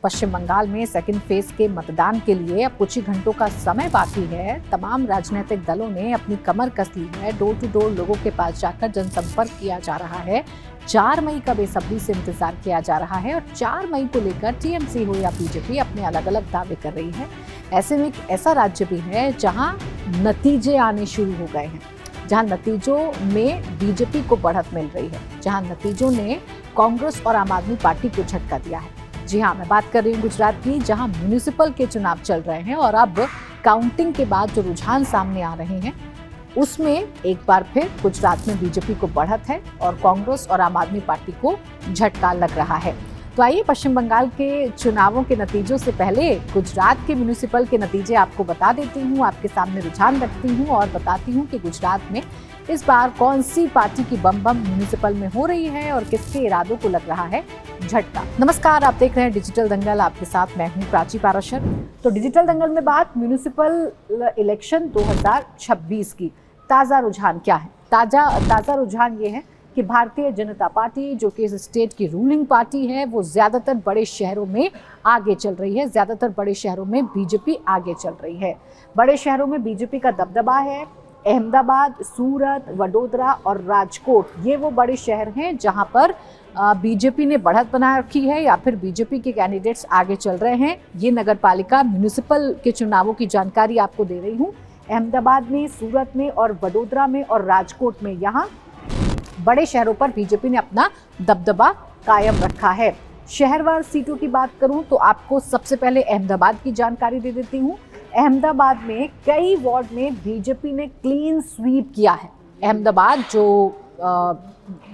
पश्चिम बंगाल में second phase के मतदान के लिए अब कुछ ही घंटों का समय बाकी है। तमाम राजनीतिक दलों ने अपनी कमर कस ली है। डोर टू डोर लोगों के पास जाकर जनसंपर्क किया जा रहा है। 4 मई का बेसब्री से इंतजार किया जा रहा है और 4 मई को लेकर टीएमसी हो या बीजेपी अपने अलग अलग दावे कर रही है। ऐसे में एक ऐसा राज्य भी है जहां नतीजे आने शुरू हो गए हैं, जहां नतीजों में बीजेपी को बढ़त मिल रही है, जहां नतीजों ने कांग्रेस और आम आदमी पार्टी को झटका दिया है। जी हाँ, मैं बात कर रही हूँ गुजरात की, जहां म्युनिसिपल के चुनाव चल रहे हैं और अब काउंटिंग के बाद जो रुझान सामने आ रहे हैं उसमें एक बार फिर गुजरात में बीजेपी को बढ़त है और कांग्रेस और आम आदमी पार्टी को झटका लग रहा है। तो आइए पश्चिम बंगाल के चुनावों के नतीजों से पहले गुजरात के म्युनिसिपल के नतीजे आपको बता देती हूँ, आपके सामने रुझान रखती हूँ और बताती हूँ कि गुजरात में इस बार कौन सी पार्टी की बम बम म्युनिसिपल में हो रही है और किसके इरादों को लग रहा है झटका। नमस्कार, आप देख रहे हैं डिजिटल दंगल, आपके साथ मैं हूँ प्राची पाराशर। तो डिजिटल दंगल में बात म्युनिसिपल इलेक्शन 2026 की। ताज़ा रुझान क्या है? ताज़ा रुझान ये है कि भारतीय जनता पार्टी, जो कि इस स्टेट की रूलिंग पार्टी है, वो ज़्यादातर बड़े शहरों में आगे चल रही है। ज़्यादातर बड़े शहरों में बीजेपी आगे चल रही है। बड़े शहरों में बीजेपी का दबदबा है। अहमदाबाद, सूरत, वडोदरा और राजकोट, ये वो बड़े शहर हैं जहां पर बीजेपी ने बढ़त बना रखी है या फिर बीजेपी के कैंडिडेट्स आगे चल रहे हैं। ये नगर पालिका म्युनिसिपल के चुनावों की जानकारी आपको दे रही हूँ। अहमदाबाद में, सूरत में और वडोदरा में और राजकोट में, यहाँ बड़े शहरों पर बीजेपी ने अपना दबदबा कायम रखा है। शहरवार सीटों की बात करूं तो आपको सबसे पहले अहमदाबाद की जानकारी दे देती हूं। अहमदाबाद में कई वार्ड में बीजेपी ने क्लीन स्वीप किया है। अहमदाबाद जो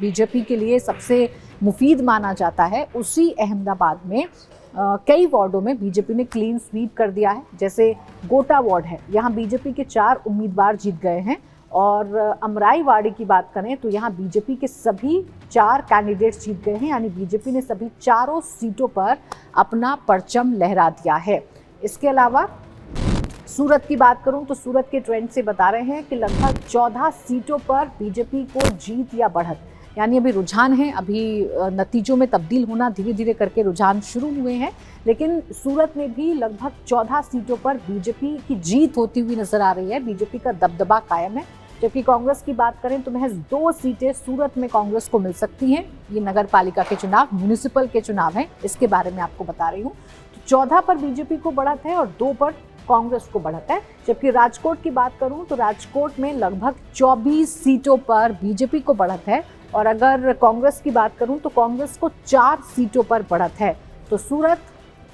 बीजेपी के लिए सबसे मुफीद माना जाता है, उसी अहमदाबाद में कई वार्डों में बीजेपी ने क्लीन स्वीप कर दिया है। जैसे गोटा वार्ड है, यहाँ बीजेपी के 4 उम्मीदवार जीत गए हैं और अमराईवाड़ी की बात करें तो यहाँ बीजेपी के सभी 4 कैंडिडेट्स जीत गए हैं, यानी बीजेपी ने सभी 4 सीटों पर अपना परचम लहरा दिया है। इसके अलावा सूरत की बात करूं तो सूरत के ट्रेंड से बता रहे हैं कि लगभग 14 सीटों पर बीजेपी को जीत या बढ़त, यानी अभी रुझान है, अभी नतीजों में तब्दील होना धीरे धीरे करके रुझान शुरू हुए हैं, लेकिन सूरत में भी लगभग 14 सीटों पर बीजेपी की जीत होती हुई नजर आ रही है। बीजेपी का दबदबा कायम है। जबकि कांग्रेस की बात करें तो महज 2 सीटें सूरत में कांग्रेस को मिल सकती हैं। ये नगर पालिका के चुनाव, म्युनिसिपल के चुनाव हैं, इसके बारे में आपको बता रही हूँ। तो 14 पर बीजेपी को बढ़त है और 2 पर कांग्रेस को बढ़त है। जबकि राजकोट की बात करूं तो राजकोट में लगभग 24 सीटों पर बीजेपी को बढ़त है और अगर कांग्रेस की बात करूं तो कांग्रेस को 4 सीटों पर बढ़त है। तो सूरत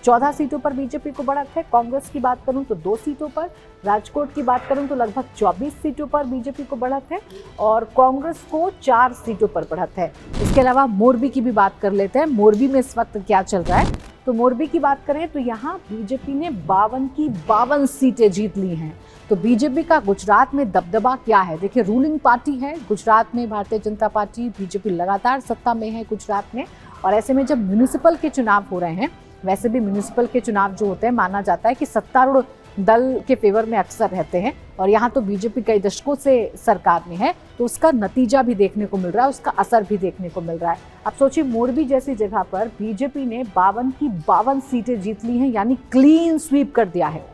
14 सीटों पर बीजेपी को बढ़त है। कांग्रेस की बात करूं तो 2 सीटों पर। राजकोट की बात करूं तो लगभग 24 सीटों पर बीजेपी को बढ़त है और कांग्रेस को 4 सीटों पर बढ़त है। इसके अलावा मोरबी की भी बात कर लेते हैं। मोरबी में इस वक्त क्या चल रहा है? तो मोरबी की बात करें तो यहाँ बीजेपी ने 52 की 52 सीटें जीत ली हैं। तो बीजेपी का गुजरात में दबदबा क्या है? देखिए, रूलिंग पार्टी है गुजरात में भारतीय जनता पार्टी, बीजेपी लगातार सत्ता में है गुजरात में। और ऐसे में जब म्युनिसिपल के चुनाव हो रहे हैं, वैसे भी म्युनिसिपल के चुनाव जो होते हैं, माना जाता है कि सत्तारूढ़ दल के फेवर में अक्सर रहते हैं और यहाँ तो बीजेपी कई दशकों से सरकार में है, तो उसका नतीजा भी देखने को मिल रहा है, उसका असर भी देखने को मिल रहा है। अब सोचिए, मोरबी जैसी जगह पर बीजेपी ने 52 की 52 सीटें जीत ली हैं, यानी क्लीन स्वीप कर दिया है।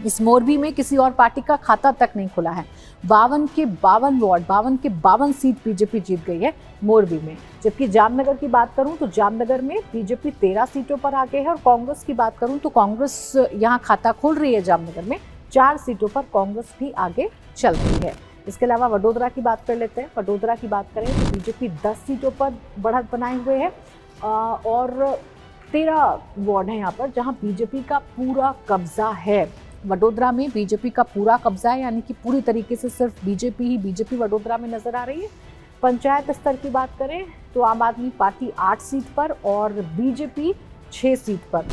इस मोरबी में किसी और पार्टी का खाता तक नहीं खुला है। 52 के 52 वार्ड, 52 के 52 सीट बीजेपी जीत गई है मोरबी में। जबकि जामनगर की बात करूं तो जामनगर में बीजेपी 13 सीटों पर आगे है और कांग्रेस की बात करूं तो कांग्रेस यहां खाता खोल रही है। जामनगर में 4 सीटों पर कांग्रेस भी आगे चल रही है। इसके अलावा वडोदरा की बात कर लेते हैं। वडोदरा की बात करें तो बीजेपी 10 सीटों पर बढ़त बनाए हुए है और 13 वार्ड है यहाँ पर जहाँ बीजेपी का पूरा कब्जा है। वडोदरा में बीजेपी का पूरा कब्जा है, यानी कि पूरी तरीके से सिर्फ बीजेपी वडोदरा में नजर आ रही है। पंचायत स्तर की बात करें तो आम आदमी पार्टी 8 सीट पर और बीजेपी 6 सीट पर।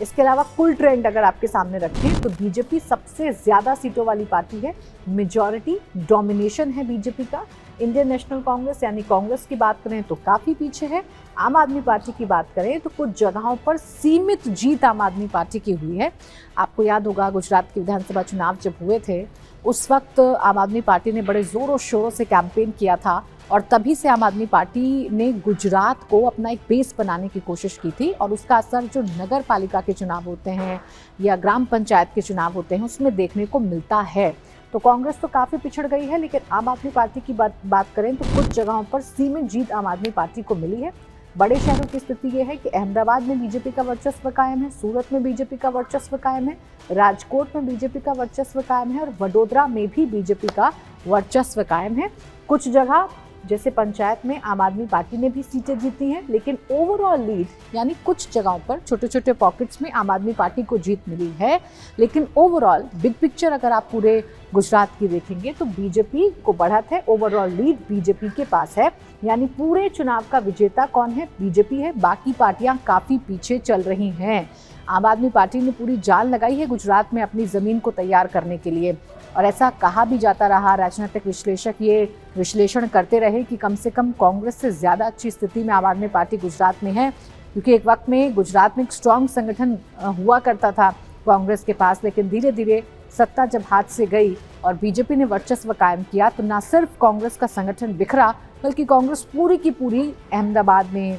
इसके अलावा कुल ट्रेंड अगर आपके सामने रखें तो बीजेपी सबसे ज्यादा सीटों वाली पार्टी है। मेजॉरिटी डोमिनेशन है बीजेपी का। इंडियन नेशनल कांग्रेस यानी कांग्रेस की बात करें तो काफ़ी पीछे है। आम आदमी पार्टी की बात करें तो कुछ जगहों पर सीमित जीत आम आदमी पार्टी की हुई है। आपको याद होगा, गुजरात के विधानसभा चुनाव जब हुए थे उस वक्त आम आदमी पार्टी ने बड़े ज़ोरों शोरों से कैंपेन किया था और तभी से आम आदमी पार्टी ने गुजरात को अपना एक बेस बनाने की कोशिश की थी और उसका असर जो नगर पालिका के चुनाव होते हैं या ग्राम पंचायत के चुनाव होते हैं उसमें देखने को मिलता है। तो कांग्रेस तो काफ़ी पिछड़ गई है, लेकिन आम आदमी पार्टी की बात करें तो कुछ जगहों पर सीमित जीत आम आदमी पार्टी को मिली है। बड़े शहरों की स्थिति ये है कि अहमदाबाद में बीजेपी का वर्चस्व कायम है, सूरत में बीजेपी का वर्चस्व कायम है, राजकोट में बीजेपी का वर्चस्व कायम है और वडोदरा में भी बीजेपी का वर्चस्व कायम है। कुछ जगह जैसे पंचायत में आम आदमी पार्टी ने भी सीटें जीती हैं, लेकिन ओवरऑल लीड यानी कुछ जगहों पर छोटे छोटे पॉकेट्स में आम आदमी पार्टी को जीत मिली है। लेकिन ओवरऑल बिग पिक्चर अगर आप पूरे गुजरात की देखेंगे तो बीजेपी को बढ़त है, ओवरऑल लीड बीजेपी के पास है। यानी पूरे चुनाव का विजेता कौन है? बीजेपी है। बाकी पार्टियां काफ़ी पीछे चल रही हैं। आम आदमी पार्टी ने पूरी जान लगाई है गुजरात में अपनी ज़मीन को तैयार करने के लिए और ऐसा कहा भी जाता रहा, राजनीतिक विश्लेषक ये विश्लेषण करते रहे कि कम से कम कांग्रेस से ज़्यादा अच्छी स्थिति में आम आदमी पार्टी गुजरात में है, क्योंकि एक वक्त में गुजरात में एक स्ट्रॉन्ग संगठन हुआ करता था कांग्रेस के पास, लेकिन धीरे धीरे सत्ता जब हाथ से गई और बीजेपी ने वर्चस्व कायम किया तो न सिर्फ कांग्रेस का संगठन बिखरा, बल्कि कांग्रेस पूरी की पूरी अहमदाबाद में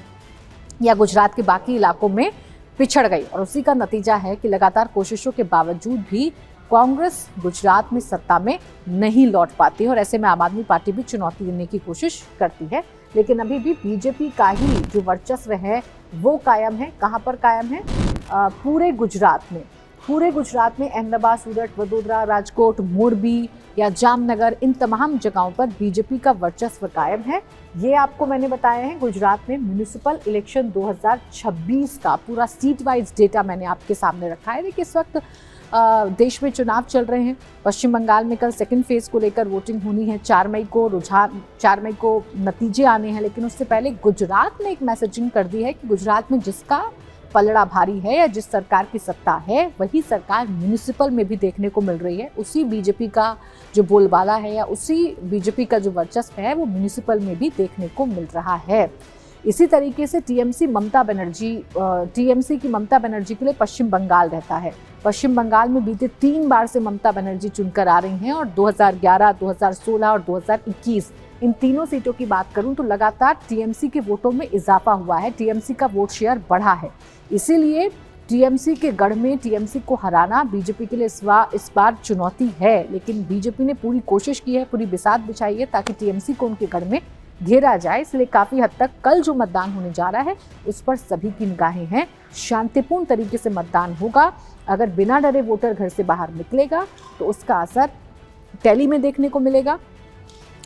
या गुजरात के बाकी इलाकों में पिछड़ गई। और उसी का नतीजा है कि लगातार कोशिशों के बावजूद भी कांग्रेस गुजरात में सत्ता में नहीं लौट पाती और ऐसे में आम आदमी पार्टी भी चुनौती देने की कोशिश करती है। लेकिन अभी भी बीजेपी का ही जो वर्चस्व है वो कायम है। कहाँ पर कायम है? पूरे गुजरात में। पूरे गुजरात में अहमदाबाद, सूरत, वडोदरा, राजकोट, मोरबी या जामनगर, इन तमाम जगहों पर बीजेपी का वर्चस्व कायम है। ये आपको मैंने बताया है गुजरात में म्युनिसिपल इलेक्शन 2026 का पूरा सीट वाइज डेटा मैंने आपके सामने रखा है। देखिए इस वक्त देश में चुनाव चल रहे हैं। पश्चिम बंगाल में कल सेकंड फेज को लेकर वोटिंग होनी है। 4 मई को नतीजे आने हैं, लेकिन उससे पहले गुजरात ने एक मैसेजिंग कर दी है कि गुजरात में जिसका पलड़ा भारी है या जिस सरकार की सत्ता है वही सरकार म्युनिसिपल में भी देखने को मिल रही है। उसी बीजेपी का जो बोलबाला है या उसी बीजेपी का जो वर्चस्व है वो म्युनिसिपल में भी देखने को मिल रहा है। इसी तरीके से टीएमसी की ममता बनर्जी के लिए पश्चिम बंगाल रहता है। पश्चिम बंगाल में बीते 3 बार से ममता बनर्जी चुनकर आ रही हैं और 2011, 2016 और 2021 इन तीनों सीटों की बात करूं तो लगातार टीएमसी के वोटों में इजाफा हुआ है, टीएमसी का वोट शेयर बढ़ा है। इसीलिए टीएमसी के गढ़ में टीएमसी को हराना बीजेपी के लिए इस बार चुनौती है। लेकिन बीजेपी ने पूरी कोशिश की है, पूरी बिसात बिछाई है ताकि टीएमसी को उनके गढ़ में घेरा जाए। इसलिए काफ़ी हद तक कल जो मतदान होने जा रहा है उस पर सभी की निगाहें हैं। शांतिपूर्ण तरीके से मतदान होगा। अगर बिना डरे वोटर घर से बाहर निकलेगा तो उसका असर टैली में देखने को मिलेगा,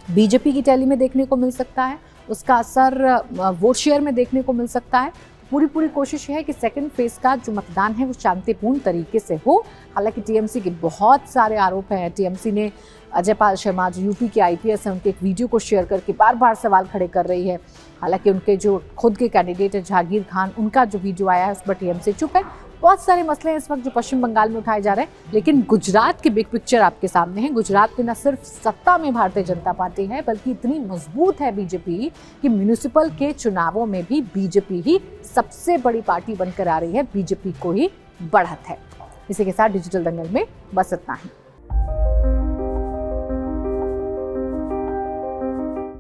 बीजेपी की टैली में देखने को मिल सकता है, उसका असर वोट शेयर में देखने को मिल सकता है। पूरी कोशिश है कि सेकंड फेज का जो मतदान है वो शांतिपूर्ण तरीके से हो। हालांकि टीएमसी के बहुत सारे आरोप हैं। टीएमसी ने अजय पाल शर्मा जो यूपी के आईपीएस हैं उनके एक वीडियो को शेयर करके बार सवाल खड़े कर रही है। हालांकि उनके जो खुद के कैंडिडेट है जहांगीर खान, उनका जो वीडियो आया है उस पर टीएमसी चुप है। बहुत सारे मसले हैं इस वक्त जो पश्चिम बंगाल में उठाए जा रहे हैं, लेकिन गुजरात की बिग पिक्चर आपके सामने है। गुजरात में न सिर्फ सत्ता में भारतीय जनता पार्टी है बल्कि इतनी मजबूत है बीजेपी कि म्युनिसिपल के चुनावों में भी बीजेपी ही सबसे बड़ी पार्टी बनकर आ रही है, बीजेपी को ही बढ़त है। इसी के साथ डिजिटल दंगल में बस इतना ही।